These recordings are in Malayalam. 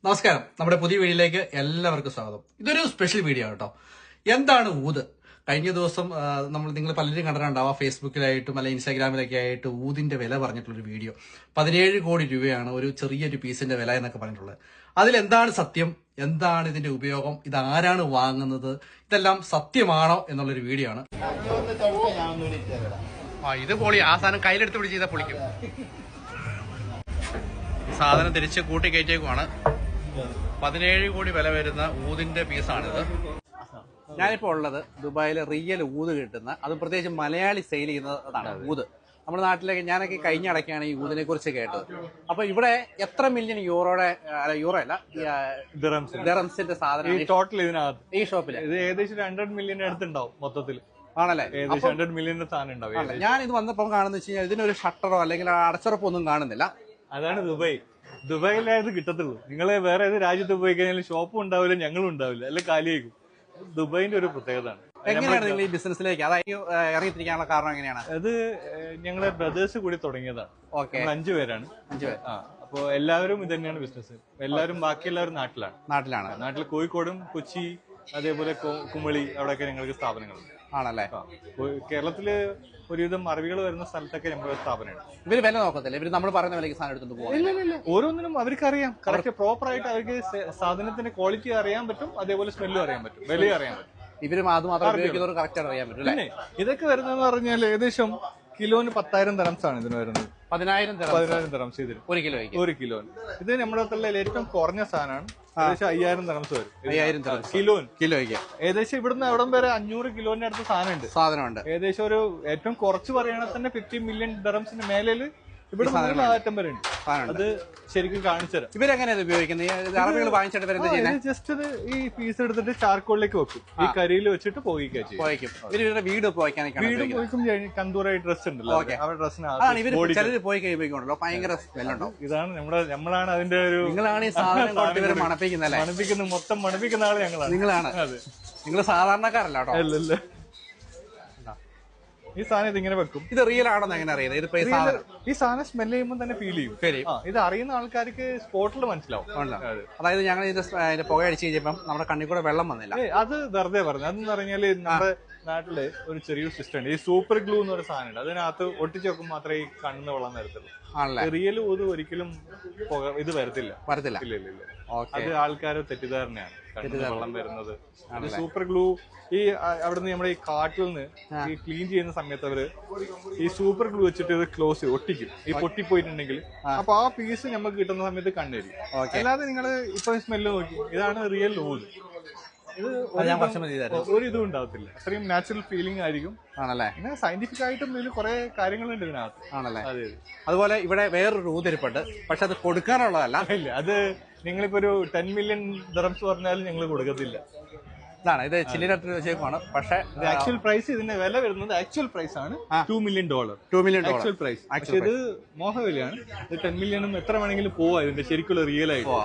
നമസ്കാരം. നമ്മുടെ പുതിയ വീഡിയോയിലേക്ക് എല്ലാവർക്കും സ്വാഗതം. ഇതൊരു സ്പെഷ്യൽ വീഡിയോ ആണ് കേട്ടോ. എന്താണ് ഊത്? കഴിഞ്ഞ ദിവസം നിങ്ങൾ പലരും കണ്ടിട്ടുണ്ടാവാം, ഫേസ്ബുക്കിലായിട്ടും അല്ലെങ്കിൽ ഇൻസ്റ്റാഗ്രാമിലൊക്കെ ആയിട്ട് ഊതിന്റെ വില പറഞ്ഞിട്ടുള്ളൊരു വീഡിയോ. 17 കോടി രൂപയാണ് ഒരു ചെറിയൊരു പീസിന്റെ വില എന്നൊക്കെ പറഞ്ഞിട്ടുള്ളത്. അതിലെന്താണ് സത്യം, എന്താണ് ഇതിന്റെ ഉപയോഗം, ഇതാരാണ് വാങ്ങുന്നത്, ഇതെല്ലാം സത്യമാണോ എന്നുള്ളൊരു വീഡിയോ ആണ്. ഇത് പൊളി. ആ സാധനം കയ്യിലെടുത്ത് പിടിച്ച് ചെയ്താൽ പൊളിക്കും. സാധനം തിരിച്ച് കൂട്ടി കയറ്റേക്കുവാണ്. 17 കോടി വില വരുന്ന ഊതിന്റെ പീസാണിത്. ഞാനിപ്പോൾ ഉള്ളത് ദുബായിൽ റിയൽ ഊത് കിട്ടുന്ന, അത് പ്രത്യേകിച്ച് മലയാളി സെയിൽ ചെയ്യുന്നതാണ് ഊത്. നമ്മുടെ നാട്ടിലേക്ക് ഞാനൊക്കെ കഴിഞ്ഞ ഇടയ്ക്കാണ് ഈ ഊതിനെ കുറിച്ച് കേട്ടത്. അപ്പൊ ഇവിടെ എത്ര മില്യൺ യൂറോയുടെ യൂറോ അല്ല ദിറംസിന്റെ സാധനം ടോട്ടൽ ഇതിനകത്ത് ഈ ഷോപ്പിൽ ഇത് ഏകദേശം 100 മില്യൺ അടുത്തുണ്ടാവും മൊത്തത്തിൽ. ആണല്ലേ? ഏകദേശം 100 മില്യൺ സാധനം ഉണ്ടാവും. ഞാൻ ഇത് വന്നപ്പോൾ കാണുന്ന വെച്ച് കഴിഞ്ഞാൽ ഇതിനൊരു ഷട്ടറോ അല്ലെങ്കിൽ അടച്ചുറപ്പോ ഒന്നും കാണുന്നില്ല. അതാണ് ദുബായിലായത് കിട്ടത്തുള്ളൂ. നിങ്ങള് വേറെ ഏത് രാജ്യത്ത് പോയി കഴിഞ്ഞാൽ ഷോപ്പും ഉണ്ടാവില്ല, ഞങ്ങളും ഉണ്ടാവില്ല, അല്ലെ കാലിയായിരിക്കും. ദുബായിന്റെ ഒരു പ്രത്യേകതയാണ്. എങ്ങനെയാണ് നിങ്ങൾ ഈ ബിസിനസ്സിലേക്ക് അതായത് ഇറങ്ങിത്തിരിക്കാനുള്ള കാരണം എങ്ങനെയാണ്? അത് ഞങ്ങളെ ബ്രദേഴ്സ് കൂടി തുടങ്ങിയതാണ്. ഓക്കെ, 5 പേരാണ്. അപ്പൊ എല്ലാവരും ഇത് തന്നെയാണ് ബിസിനസ്. എല്ലാവരും ബാക്കി എല്ലാവരും നാട്ടിലാണ്. നാട്ടിൽ കോഴിക്കോടും കൊച്ചി അതേപോലെ കുമളി അവിടെയൊക്കെ ഞങ്ങൾക്ക് സ്ഥാപനങ്ങളുണ്ട്. ആണല്ലേ? കേരളത്തില് ഒരുവിധം അറിവികൾ വരുന്ന സ്ഥലത്തൊക്കെ നമ്മുടെ സ്ഥാപനമാണ്. ഇവര് വില നോക്കത്തില്ല, ഇവര് നമ്മൾ പറയുന്ന വിലക്ക് സാധനം എടുത്തിട്ട് പോകും. ഇല്ല, ഓരോന്നിനും അവർക്ക് അറിയാം. കറക്റ്റ് പ്രോപ്പർ ആയിട്ട് അവർക്ക് സാധനത്തിന്റെ ക്വാളിറ്റി അറിയാൻ പറ്റും, അതേപോലെ സ്മെല്ലും അറിയാൻ പറ്റും, വിലയും അറിയാൻ പറ്റും. ഇവര് അതുമാത്രം ഉപയോഗിക്കുന്നവർ കറക്റ്റ് അറിയാൻ പറ്റും. പിന്നെ ഇതൊക്കെ വരുന്നതെന്ന് പറഞ്ഞാൽ ഏകദേശം കിലോന് 10,000 ദിറംസ് ആണ് ഇതിന് വരുന്നത്. 10,000 ദിറംസ് ഇതിന് ഒരു കിലോന്. ഇത് നമ്മുടെ അടുത്തുള്ള ഏറ്റവും കുറഞ്ഞ സാധനമാണ്. ഏകദേശം 5,000 ദിറംസ് വരും. 5,000 കിലോയ്ക്ക്. ഏകദേശം ഇവിടുന്ന് അവിടം വരെ 500 കിലോന്റെ അടുത്ത് സാധനമുണ്ട്. ഏകദേശം ഒരു ഏറ്റവും കുറച്ച് പറയുകയാണെങ്കിൽ തന്നെ 50 മില്യൺ ദിറംസിന് മേലിൽ ഇവിടെ ആറ്റം വരെ ഉണ്ട്. അത് ശരിക്കും കാണിച്ചുതരാം. ഇവരെങ്ങനെ വാങ്ങിച്ചിട്ട് ജസ്റ്റ് ഈ പീസ് എടുത്തിട്ട് ചാർക്കോളിലേക്ക് വെക്കും. ഈ കരിയിൽ വെച്ചിട്ട് പോയിക്കും. വീട് പോയിക്കും. കന്തൂറായി ഡ്രസ് ഉണ്ടല്ലോ, അവരുടെ ഡ്രസ്സിന് പോയി കഴിയുമ്പോഴോ ഭയങ്കര സ്മെല്ലുണ്ടാവും. ഇതാണ് നമ്മളാണ് അതിന്റെ ഒരു നിങ്ങളാണ് ഈ സാധനം മണപ്പിക്കുന്ന മൊത്തം മണപ്പിക്കുന്ന ആള് നിങ്ങളാണ്. നിങ്ങൾ സാധാരണക്കാരല്ല കേട്ടോ. അല്ലല്ല, ഈ സാധനം ഇതിങ്ങനെ വെക്കും. ഇത് റിയൽ ആണെന്ന് എങ്ങനെ അറിയാം? ഈ സാധനം സ്മെല് ചെയ്യുമ്പോൾ തന്നെ ഫീൽ ചെയ്യും. ഇത് അറിയുന്ന ആൾക്കാർക്ക് സ്പോട്ടിൽ മനസ്സിലാവും. അതായത് ഞങ്ങൾ ഇതിന്റെ പുക അടിച്ചു കഴിഞ്ഞപ്പം നമ്മുടെ കണ്ണിൽ കൂടെ വെള്ളം വന്നില്ല. അത് വെറുതെ പറഞ്ഞു. അതെന്ന് പറഞ്ഞാല് നമ്മുടെ നാട്ടില് ഒരു ചെറിയൊരു സിസ്റ്റം ഉണ്ട്. ഈ സൂപ്പർ ഗ്ലൂ എന്ന് പറയുന്ന സാധനം ഉണ്ട്. അതിനകത്ത് ഒട്ടിച്ച് വെക്കുമ്പോൾ മാത്രമേ ഈ കണ്ണിന് വെള്ളം വരത്തുള്ളൂ. റിയൽ ഊത് ഒരിക്കലും ഇത് വരത്തില്ല. ഇല്ല. അത് ആൾക്കാരെ തെറ്റിദ്ധാരണയാണ്, കണ്ണിന് വെള്ളം വരുന്നത്. സൂപ്പർ ഗ്ലൂ ഈ അവിടുന്ന് നമ്മുടെ ഈ കാട്ടിൽ നിന്ന് ഈ ക്ലീൻ ചെയ്യുന്ന സമയത്ത് അവര് ഈ സൂപ്പർ ഗ്ലൂ വെച്ചിട്ട് ഇത് ക്ലോസ് ഒട്ടിക്കും. ഈ പൊട്ടിപ്പോയിട്ടുണ്ടെങ്കിൽ അപ്പൊ ആ പീസ് നമുക്ക് കിട്ടുന്ന സമയത്ത് കണ്ണേരി. അല്ലാതെ നിങ്ങള് ഇപ്പൊ സ്മെല്ല് നോക്കി, ഇതാണ് റിയൽ ഊത്. ഇത് ഒരു ഇതും ഉണ്ടാവത്തില്ല. അത്രയും നാച്ചുറൽ ഫീലിംഗ് ആയിരിക്കും. ആണല്ലേ? പിന്നെ സയന്റിഫിക് ആയിട്ടും ഇതിൽ കുറെ കാര്യങ്ങളുണ്ട് ഇതിനകത്ത്. ആണല്ലേ? അതുപോലെ ഇവിടെ വേറൊരു ഊതിരിപ്പുണ്ട്, പക്ഷെ അത് കൊടുക്കാനുള്ളതല്ല. ഇല്ല, അത് നിങ്ങളിപ്പോ ഒരു 10 മില്യൺ ദിറംസ് പറഞ്ഞാലും ഞങ്ങൾ കൊടുക്കത്തില്ല. ഇതാണ് ഇത് ചില്ലിനകത്ത് വെച്ചേക്കുവാണ്. പക്ഷെ ആക്ച്വൽ പ്രൈസ്, ഇതിന്റെ വില വരുന്നത് ആക്ച്വൽ പ്രൈസ് ആണ് $2 മില്യൺ. Actual price. പക്ഷെ ഇത് മോഹവിലയാണ്. ഇത് 10 മില്യണും എത്ര വേണമെങ്കിലും പോവാ ഇതിന്റെ ശരിക്കുള്ള റിയൽ ആയിട്ട്.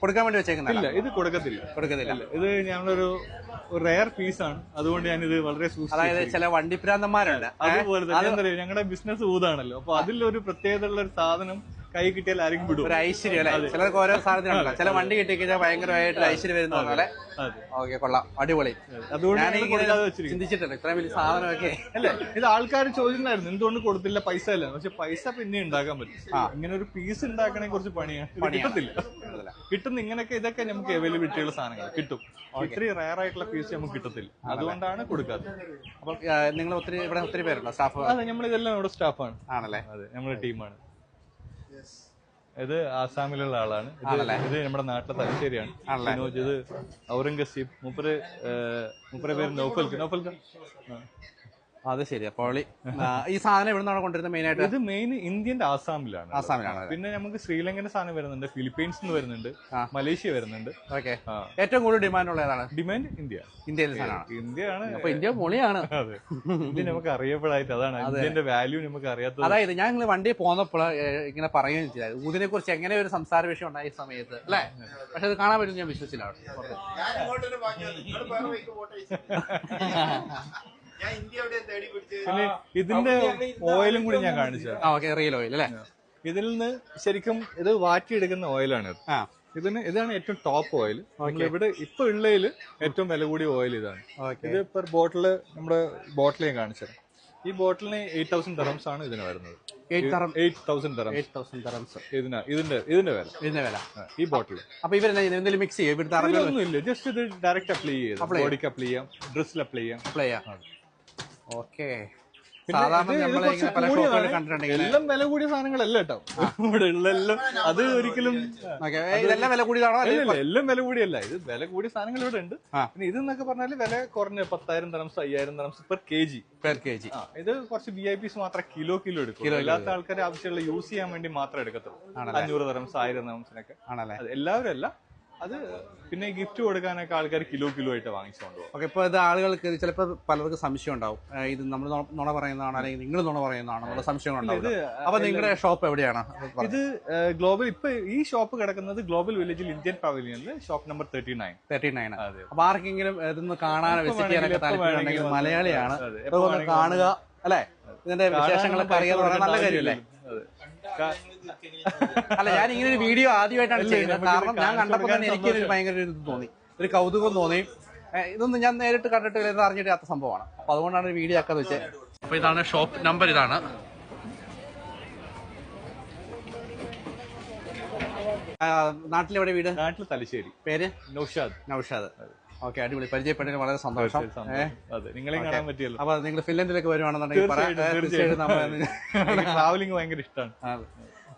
കൊടുക്കാൻ വേണ്ടി വെച്ചേക്കുന്നില്ല. ഇല്ല, ഇത് കൊടുക്കത്തില്ല. ഇത് ഞങ്ങളൊരു റെയർ പീസാണ്. അതുകൊണ്ട് ഞാനിത് വളരെ അതായത് ചില വണ്ടിപ്രാന്തന്മാരുണ്ട്. അതുപോലെ തന്നെ ഞങ്ങളുടെ ബിസിനസ് ഊതാണല്ലോ, അപ്പൊ അതിലൊരു പ്രത്യേകത ഉള്ള ഒരു സാധനം കൈ കിട്ടിയാൽ ആരെങ്കിലും വിടും. ഒരു ഐശ്വര്യം അല്ലെ? ചിലർക്ക് ഓരോ സാധനത്തിനുണ്ടല്ലോ. ചില വണ്ടി കിട്ടിക്കഴിഞ്ഞാൽ ഭയങ്കരമായിട്ട് ഐശ്വര്യം വരുന്ന പോലെ. ഓക്കെ, കൊള്ളാം, അടിപൊളി. അതുകൊണ്ട് ചിന്തിച്ചിട്ടില്ല ഇത്രയും വലിയ സാധനമൊക്കെ. അല്ലെ, ഇത് ആൾക്കാർ ചോദിച്ചിട്ടുണ്ടായിരുന്നു എന്തുകൊണ്ട് കൊടുത്തില്ല, പൈസ അല്ല. പക്ഷെ പൈസ പിന്നെ ഉണ്ടാക്കാൻ പറ്റും. ഇങ്ങനെ ഒരു പീസ് ഉണ്ടാക്കണേ കുറച്ച് പണിയാണ്. കിട്ടുന്ന ഇങ്ങനെയൊക്കെ ഇതൊക്കെ നമുക്ക് അവൈലബിലിറ്റിയുള്ള സാധനങ്ങൾ കിട്ടും. ഇത്രയും റയർ ആയിട്ടുള്ള പീസ് നമുക്ക് കിട്ടത്തില്ല. അതുകൊണ്ടാണ് കൊടുക്കാത്തത്. അപ്പൊ നിങ്ങൾ ഇവിടെ ഒത്തിരി പേരുണ്ടോ സ്റ്റാഫ്? അതെ, നമ്മളിതെല്ലാം ഇവിടെ സ്റ്റാഫാണ്. ആണല്ലേ? അതെ, നമ്മുടെ ടീമാണ്. ഇത് ആസാമിലുള്ള ആളാണ്. ഇത് നമ്മുടെ നാട്ടിലെ തലശ്ശേരിയാണ്. ഇത് ഔറംഗസീബ്. മൂപ്പരെ പേര് നൗഫൽക്ക്. അത് ശരി. അപ്പോൾ ഈ സാധനം ഇവിടെ നിന്നാണ് കൊണ്ടുവരുന്നത് മെയിൻ ആയിട്ട്? ഇത് മെയിൻ ഇന്ത്യന്റെ ആസാമിലാണ്. പിന്നെ നമുക്ക് ശ്രീലങ്കന്റെ സാധനം വരുന്നുണ്ട്, ഫിലിപ്പീൻസ് നിന്ന് വരുന്നുണ്ട്, മലേഷ്യ വരുന്നുണ്ട്. ഓക്കെ. ഏറ്റവും കൂടുതൽ ഡിമാൻഡ് ഉള്ള ഏതാണ്? ഡിമാൻഡ് ഇന്ത്യയാണ്. അപ്പൊ ഇന്ത്യ പൊളിയാണ്. അതെ, ഇന്ത്യ നമുക്ക് അറിയപ്പെടായിട്ട്. അതാണ് ഇന്ത്യന്റെ വാല്യൂ നമുക്ക് അറിയാത്തത്. അതായത് ഞാൻ നിങ്ങൾ വണ്ടിയിൽ പോന്നപ്പോൾ ഇങ്ങനെ പറയുകയും ചെയ്താൽ ഊതിനെ കുറിച്ച് എങ്ങനെ ഒരു സംസാര വിഷയം ഉണ്ടായ സമയത്ത് അല്ലെ? പക്ഷെ അത് കാണാൻ പറ്റും, ഞാൻ വിശ്വസിച്ചില്ല. പിന്നെ ഇതിന്റെ ഓയിലും കൂടി ഞാൻ കാണിച്ചു. റിയൽ ഓയിൽ അല്ലേ? ഇതിൽ നിന്ന് ശരിക്കും ഇത് വാറ്റിയെടുക്കുന്ന ഓയിലാണ് ഇതാണ് ഏറ്റവും ടോപ്പ് ഓയിൽ. ഇവിടെ ഇപ്പൊ ഉള്ളതിൽ ഏറ്റവും വില കൂടിയ ഓയിൽ ഇതാണ്. ഇത് പെർ ബോട്ടില് നമ്മുടെ ബോട്ടിൽ ഞാൻ കാണിച്ചത്. ഈ ബോട്ടിലിന് 8000 dirhams ആണ് ഇതിന് വരുന്നത്. 8,000 dirhams ഇതിന്റെ വില ഈ ബോട്ടിൽ. അപ്പൊ ഇവരെന്തെങ്കിലും മിക്സ് ചെയ്യും? ഒന്നും ഇല്ല, ജസ്റ്റ് ഇത് ഡയറക്റ്റ് അപ്ലൈ ചെയ്യാം, ബോഡിക്ക് അപ്ലൈ ചെയ്യാം, ഡ്രസ്സിൽ അപ്ലൈ ചെയ്യാം. ഓക്കെ. എല്ലാം വില കൂടിയ സാധനങ്ങളല്ല കേട്ടോ ഇവിടെ ഉള്ള എല്ലാം. അത് ഒരിക്കലും ഇതെല്ലാം വില കൂടിയതാണോ? എല്ലാം വില കൂടിയല്ല, ഇത് വില കൂടിയ സാധനങ്ങൾ ഇവിടെ ഉണ്ട്. പിന്നെ ഇതെന്നൊക്കെ പറഞ്ഞാല് വില കുറഞ്ഞ 10,000 dirhams 5,000 dirhams per K G. ഇത് കുറച്ച് VIPs മാത്രം കിലോ എടുക്കും. എല്ലാത്ത ആൾക്കാരെ ആവശ്യമുള്ള യൂസ് ചെയ്യാൻ വേണ്ടി മാത്രം എടുക്കത്തുള്ളൂ. 500 dirhams 1000 dirhamsനൊക്കെ എല്ലാവരും അല്ല. അത് പിന്നെ ഗിഫ്റ്റ് കൊടുക്കാനൊക്കെ ആൾക്കാർ കിലോ ആയിട്ട് വാങ്ങിച്ചുകൊണ്ട് പോകും. ഓക്കെ. ഇപ്പൊ ഇത് ആളുകൾക്ക് ചിലപ്പോൾ പലർക്കും സംശയം ഉണ്ടാവും, ഇത് നമ്മൾ നുണ പറയുന്നതാണോ അല്ലെങ്കിൽ നിങ്ങൾ നുണ പറയുന്നതാണോ എന്നുള്ള സംശയം ഉണ്ടാവും. അപ്പൊ നിങ്ങളുടെ ഷോപ്പ് എവിടെയാണ്? ഇത് ഗ്ലോബൽ, ഇപ്പൊ ഈ ഷോപ്പ് കിടക്കുന്നത് ഗ്ലോബൽ വില്ലേജിൽ ഇന്ത്യൻ പവലിയനിൽ ഷോപ്പ് നമ്പർ 39. അപ്പൊ ആർക്കെങ്കിലും ഇതൊന്ന് കാണാൻ വിസിറ്റ് ചെയ്യാനൊക്കെ താല്പര്യമുണ്ടെങ്കിൽ മലയാളിയാണ്, ഇതൊന്ന് കാണുക അല്ലെ, ഇതിന്റെ വിശേഷങ്ങളൊക്കെ അറിയാന്ന് പറയാൻ നല്ല കാര്യമല്ലേ? അല്ല, ഞാൻ ഇങ്ങനെ ഒരു വീഡിയോ ആദ്യമായിട്ടാണ് ചെയ്യുന്നത്. കാരണം ഞാൻ കണ്ടപ്പോൾ തന്നെ എനിക്കൊരു ഭയങ്കര ഇത് തോന്നി, ഒരു കൗതുകം തോന്നി. ഇതൊന്നും ഞാൻ നേരിട്ട് കണ്ടിട്ട് അറിഞ്ഞിട്ടാത്ത സംഭവമാണ്. അപ്പൊ അതുകൊണ്ടാണ് ഒരു വീഡിയോ ആക്കാന്ന് വെച്ചത്. അപ്പൊ ഇതാണ് ഷോപ്പ് നമ്പർ. ഇതാണ് നാട്ടിലെവിടെ വീട്? നാട്ടിൽ തലശ്ശേരി. പേര്? നൗഷാദ്. ഓക്കെ, അടിപൊളി. പരിചയപ്പെട്ടതിന് വളരെ സന്തോഷം. നിങ്ങളെ കാണാൻ പറ്റിയല്ലോ. അപ്പൊ നിങ്ങൾ ഫിൻലൻഡിലേക്ക് വരുവാണെന്നുണ്ടെങ്കിൽ ട്രാവലിംഗ് ഭയങ്കര ഇഷ്ടമാണ്.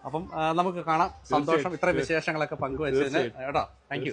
അപ്പം നമുക്ക് കാണാം. സന്തോഷം ഇത്ര വിശേഷങ്ങളൊക്കെ പങ്കുവച്ചതിന് കേട്ടോ. Thank you.